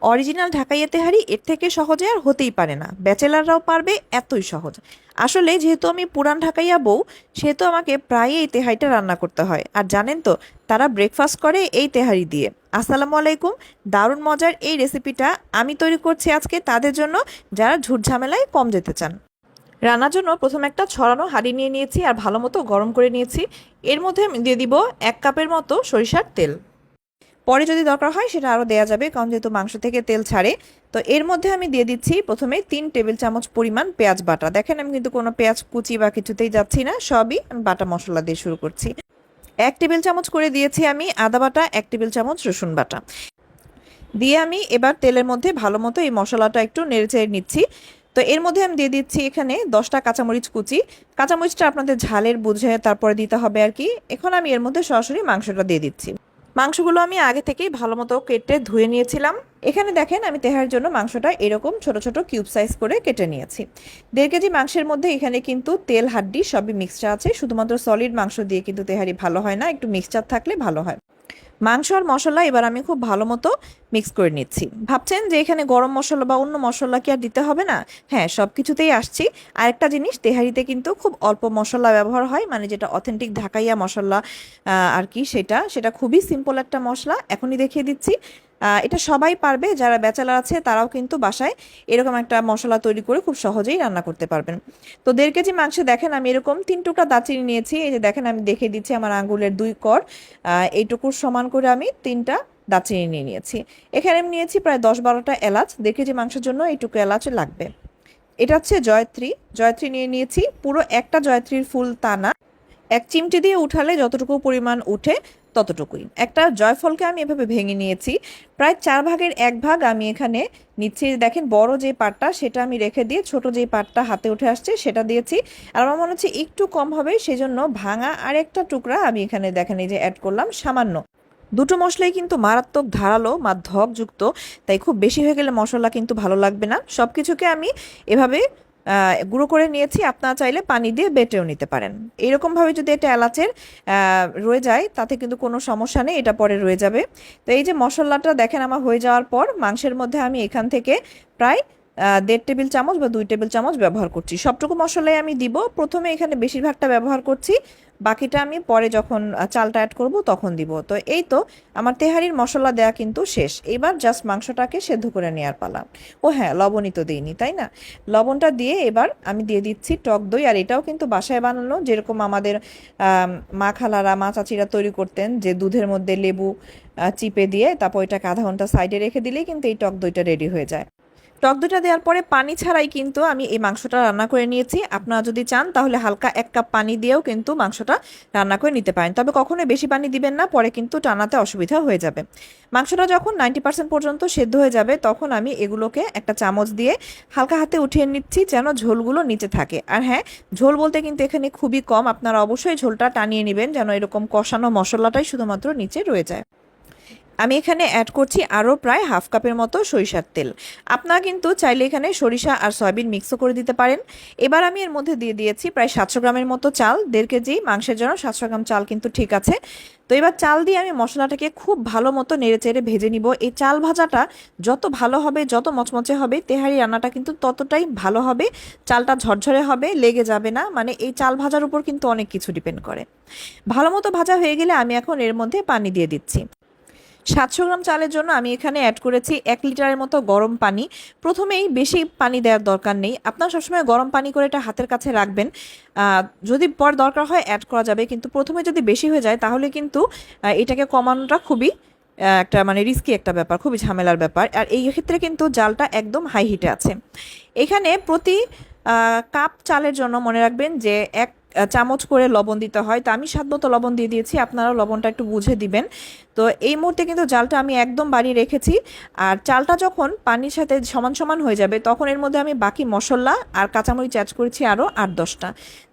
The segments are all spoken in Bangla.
অরিজিনাল ঢাকাইয়া তেহারি এর থেকে সহজে আর হতেই পারে না, ব্যাচেলাররাও পারবে, এতই সহজ। আসলে যেহেতু আমি পুরান ঢাকাইয়া বউ, সেহেতু আমাকে প্রায়ই এই তেহারিটা রান্না করতে হয়। আর জানেন তো, তারা ব্রেকফাস্ট করে এই তেহারি দিয়ে। আসসালামু আলাইকুম। দারুণ মজার এই রেসিপিটা আমি তৈরি করছি আজকে তাদের জন্য, যারা ঝুট ঝামেলায় কম যেতে চান। রান্নার জন্য প্রথমে একটা ছড়ানো হাঁড়ি নিয়ে নিয়েছি আর ভালো মতো গরম করে নিয়েছি। এর মধ্যে আমি দিয়ে দিব 1 কাপের মতো সরিষার তেল। পরে যদি দরকার হয় সেটা আরও দেওয়া যাবে, কারণ যেহেতু মাংস থেকে তেল ছাড়ে। তো এর মধ্যে আমি দিয়ে দিচ্ছি প্রথমে 3 টেবিল চামচ পরিমাণ পেঁয়াজ বাটা। দেখেন আমি কিন্তু কোনো পেঁয়াজ কুচি বা কিছুতেই যাচ্ছি না, সবই আমি বাটা মশলা দিয়ে শুরু করছি। 1 টেবিল চামচ করে দিয়েছি আমি আদা বাটা, 1 টেবিল চামচ রসুন বাটা দিয়ে আমি এবার তেলের মধ্যে ভালো মতো এই মশলাটা একটু নেড়েচেড়ে নিচ্ছি। তো এর মধ্যে আমি দিয়ে দিচ্ছি এখানে 10টা কাঁচামরিচ কুচি। কাঁচামরিচটা আপনাদের ঝালের বুঝে তারপরে দিতে হবে আর কি। এখন আমি এর মধ্যে সরাসরি মাংসটা দিয়ে দিচ্ছি। মাংসগুলো আমি আগে থেকেই ভালো মতো কেটে ধুয়ে নিয়েছিলাম। এখানে দেখেন আমি তেহার জন্য মাংসটা এরকম ছোট ছোট কিউব সাইজ করে কেটে নিয়েছি। 1.5 কেজি মাংসের মধ্যে এখানে কিন্তু তেল হাড্ডি সবই মিক্সচার আছে, শুধুমাত্র সলিড মাংস দিয়ে কিন্তু তেহারি ভালো হয় না, একটু মিক্সচার থাকলে ভালো হয়। মাংস আর মশলা এবার আমি খুব ভালো মতো মিক্স করে নিচ্ছি। ভাবছেন যে এখানে গরম মশলা বা অন্য মশলা কি আর দিতে হবে না? হ্যাঁ, সব কিছুতেই আসছি। আরেকটা জিনিস, তেহারিতে কিন্তু খুব অল্প মশলা ব্যবহার হয়, মানে যেটা অথেন্টিক ঢাকাইয়া মশলা আর কি, সেটা খুবই সিম্পল একটা মশলা, এখনই দেখিয়ে দিচ্ছি। এটা সবাই পারবে, যারা ব্যাচেলার আছে তারাও কিন্তু বাসায় এরকম একটা মশলা তৈরি করে খুব সহজেই রান্না করতে পারবেন। তো 1.5 কেজি মাংসে দেখেন আমি এরকম 3 টুকরা দারচিনি নিয়েছি। এই যে দেখেন আমি দেখিয়ে দিচ্ছি আমার আঙ্গুলের 2 কর, এইটুকুর সমান করে আমি 3টা দারচিনি নিয়ে নিয়েছি। এখানে আমি নিয়েছি প্রায় 10-12টা এলাচ। 1.5 কেজি মাংসের জন্য এইটুকু এলাচ লাগবে। এটা হচ্ছে জয়ত্রী। জয়ত্রী নিয়ে নিয়েছি, পুরো একটা জয়ত্রীর ফুল তা না, 1 চিমটি দিয়ে উঠালে যতটুকু পরিমাণ উঠে ততটুকুই। একটা জয়ফলকে আমি এভাবে ভেঙে নিয়েছি, প্রায় 4 ভাগের 1 ভাগ আমি এখানে নিচ্ছি। দেখেন বড় যে পাটটা সেটা আমি রেখে দিয়ে ছোট যে পাটটা হাতে উঠে আসছে সেটা দিয়েছি। আর আমার মনে হচ্ছে একটু কম হবে, সেজন্য ভাঙা আরেকটা টুকরা আমি এখানে দেখেন এই যে অ্যাড করলাম সামান্য। দুটো মশলাই কিন্তু মারাত্মক ধারালো ধকযুক্ত, তাই খুব বেশি হয়ে গেলে মশলা কিন্তু ভালো লাগবে না। সব কিছুকে আমি এভাবে গুঁড়ো করে নিয়েছি। আপনারা চাইলে পানি দিয়ে বেটেও নিতে পারেন। এইরকমভাবে যদি এটা এলাচের রয়ে যায় তাতে কিন্তু কোনো সমস্যা নেই, এটা পরে রয়ে যাবে। তো এই যে মশলাটা দেখেন আমার হয়ে যাওয়ার পর মাংসের মধ্যে আমি এখান থেকে প্রায় 1.5 টেবিল চামচ বা 2 টেবিল চামচ ব্যবহার করছি। সবটুকু মশলাই আমি দিব, প্রথমে এখানে বেশিরভাগটা ব্যবহার করছি, বাকিটা আমি পরে যখন চালটা অ্যাড করব তখন দিব। তো এই তো আমার তেহারির মশলা দেয়া কিন্তু শেষ, এবার জাস্ট মাংসটাকে সেদ্ধ করে নেওয়ার পালা। ও হ্যাঁ, লবণই তো দিইনি, তাই না? লবণটা দিয়ে এবার আমি দিয়ে দিচ্ছি টক দই। আর এটাও কিন্তু বাসায় বানানো, যেরকম আমাদের মা খালারা মা চাচিরা তৈরি করতেন, যে দুধের মধ্যে লেবু চিপে দিয়ে তারপর এটাকে আধা ঘন্টা সাইডে রেখে দিলেই কিন্তু এই টক দইটা রেডি হয়ে যায়। টক দইটা দেওয়ার পরে পানি ছাড়াই কিন্তু আমি এই মাংসটা রান্না করে নিয়েছি। আপনারা যদি চান তাহলে হালকা 1 কাপ পানি দিয়েও কিন্তু মাংসটা রান্না করে নিতে পারেন, তবে কখনোই বেশি পানি দিবেন না, পরে কিন্তু টানাতে অসুবিধা হয়ে যাবে। মাংসটা যখন 90% পর্যন্ত সেদ্ধ হয়ে যাবে তখন আমি এগুলোকে একটা চামচ দিয়ে হালকা হাতে উঠিয়ে নিচ্ছি, যেন ঝোলগুলো নিচে থাকে। আর হ্যাঁ, ঝোল বলতে কিন্তু এখানে খুবই কম, আপনারা অবশ্যই ঝোলটা টানিয়ে নেবেন যেন এরকম কষানো মশলাটাই শুধুমাত্র নিচে রয়ে যায়। আমি এখানে অ্যাড করছি আরও প্রায় 1/2 কাপের মতো সরিষার তেল। আপনারা কিন্তু চাইলে এখানে সরিষা আর সয়াবিন মিক্সও করে দিতে পারেন। এবার আমি এর মধ্যে দিয়ে দিয়েছি প্রায় 700 গ্রামের মতো চাল। 1.5 কেজি মাংসের জন্য 700 গ্রাম চাল কিন্তু ঠিক আছে। তো এবার চাল দিয়ে আমি মশলাটাকে খুব ভালো মতো নেড়েচেড়ে ভেজে নিব। এই চাল ভাজাটা যত ভালো হবে, যত মচমচে হবে, তেহারি রান্নাটা কিন্তু ততটাই ভালো হবে। চালটা ঝরঝরে হবে, লেগে যাবে না, মানে এই চাল ভাজার উপর কিন্তু অনেক কিছু ডিপেন্ড করে। ভালো মতো ভাজা হয়ে গেলে আমি এখন এর মধ্যে পানি দিয়ে দিচ্ছি। 700 গ্রাম চালের জন্য আমি এখানে অ্যাড করেছি 1 লিটারের মতো গরম পানি। প্রথমেই বেশি পানি দেওয়ার দরকার নেই, আপনার সবসময় গরম পানি করে এটা হাতের কাছে রাখবেন। যদি পর দরকার হয় অ্যাড করা যাবে, কিন্তু প্রথমে যদি বেশি হয়ে যায় তাহলে কিন্তু এটাকে কমানোটা খুবই একটা মানে রিস্কি একটা ব্যাপার, খুবই ঝামেলার ব্যাপার। আর এই ক্ষেত্রে কিন্তু জালটা একদম হাই হিটে আছে। এখানে প্রতি কাপ চালের জন্য মনে রাখবেন যে 1 চামচ করে লবণ দিতে হয়। তো আমি স্বাদমতো লবণ দিয়ে দিয়েছি, আপনারাও লবণটা একটু বুঝে দিবেন। তো এই মুহূর্তে কিন্তু জালটা আমি একদম বাড়িয়ে রেখেছি। আর চালটা যখন পানির সাথে সমান সমান হয়ে যাবে তখন এর মধ্যে আমি বাকি মশলা আর কাঁচামরিচ অ্যাড করেছি আরও 8-10টা।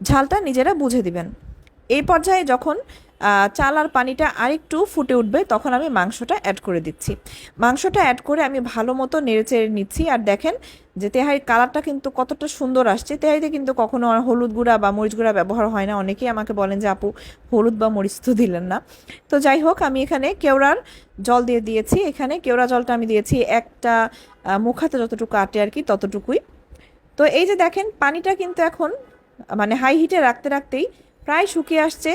ঝালটা নিজেরা বুঝে দিবেন। এই পর্যায়ে যখন চাল আর পানিটা আরেকটু ফুটে উঠবে তখন আমি মাংসটা অ্যাড করে দিচ্ছি। মাংসটা অ্যাড করে আমি ভালো মতো নেড়েচেড়ে নিচ্ছি। আর দেখেন যে তেহারির কালারটা কিন্তু কতটা সুন্দর আসছে। তেহারিতে কিন্তু কখনো আর হলুদ গুঁড়া বা মরিচ গুঁড়া ব্যবহার হয় না। অনেকেই আমাকে বলেন যে আপু হলুদ বা মরিচ তো দিলেন না। তো যাই হোক, আমি এখানে কেওড়ার জল দিয়ে দিয়েছি। এখানে কেওড়া জলটা আমি দিয়েছি একটা মুখ হাতে যতটুকু আটে আর কি ততটুকুই। তো এই যে দেখেন পানিটা কিন্তু এখন মানে হাই হিটে রাখতে রাখতেই প্রায় শুকিয়ে আসছে।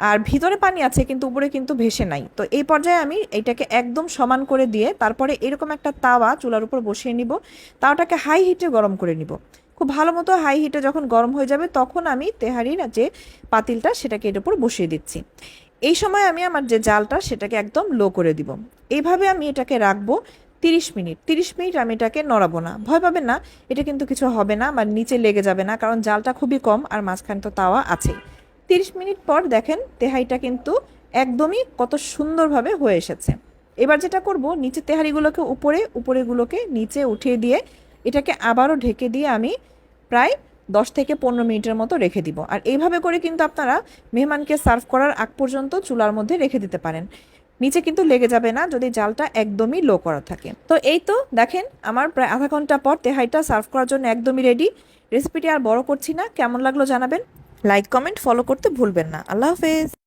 আর ভিতরে পানি আছে কিন্তু উপরে কিন্তু ভেসে নাই। তো এই পর্যায়ে আমি এইটাকে একদম সমান করে দিয়ে তারপরে এরকম একটা তাওয়া চুলার উপর বসিয়ে নিব। তাওয়াটাকে হাই হিটে গরম করে নিব। খুব ভালো মতো হাই হিটে যখন গরম হয়ে যাবে তখন আমি তেহারির যে পাতিলটা সেটাকে এর উপর বসিয়ে দিচ্ছি। এই সময় আমি আমার যে জালটা সেটাকে একদম লো করে দিব। এইভাবে আমি এটাকে রাখবো 30 মিনিট। 30 মিনিট আমি এটাকে নড়াবো না, ভয় পাবেন না, এটা কিন্তু কিছু হবে না বা নিচে লেগে যাবে না, কারণ জালটা খুবই কম আর মাঝখানে তো তাওয়া আছে। 30 মিনিট পর দেখেন তেহারিটা কিন্তু একদমই কত সুন্দরভাবে হয়ে এসেছে। এবার যেটা করব, নিচে তেহারিগুলোকে উপরে, উপরেগুলোকে নিচে উঠিয়ে দিয়ে এটাকে আবারও ঢেকে দিয়ে আমি প্রায় 10 থেকে 15 মিনিটের মতো রেখে দিব। আর এইভাবে করে কিন্তু আপনারা মেহমানকে সার্ভ করার আগ পর্যন্ত চুলার মধ্যে রেখে দিতে পারেন। নিচে কিন্তু লেগে যাবে না যদি জালটা একদমই লো করা থাকে। তো এই তো দেখেন আমার প্রায় আধা ঘন্টা পর তেহাইটা সার্ভ করার জন্য একদমই রেডি। রেসিপিটি আর বড় করছি না, কেমন লাগলো জানাবেন। লাইক কমেন্ট ফলো করতে ভুলবেন না। আল্লাহ হাফেজ।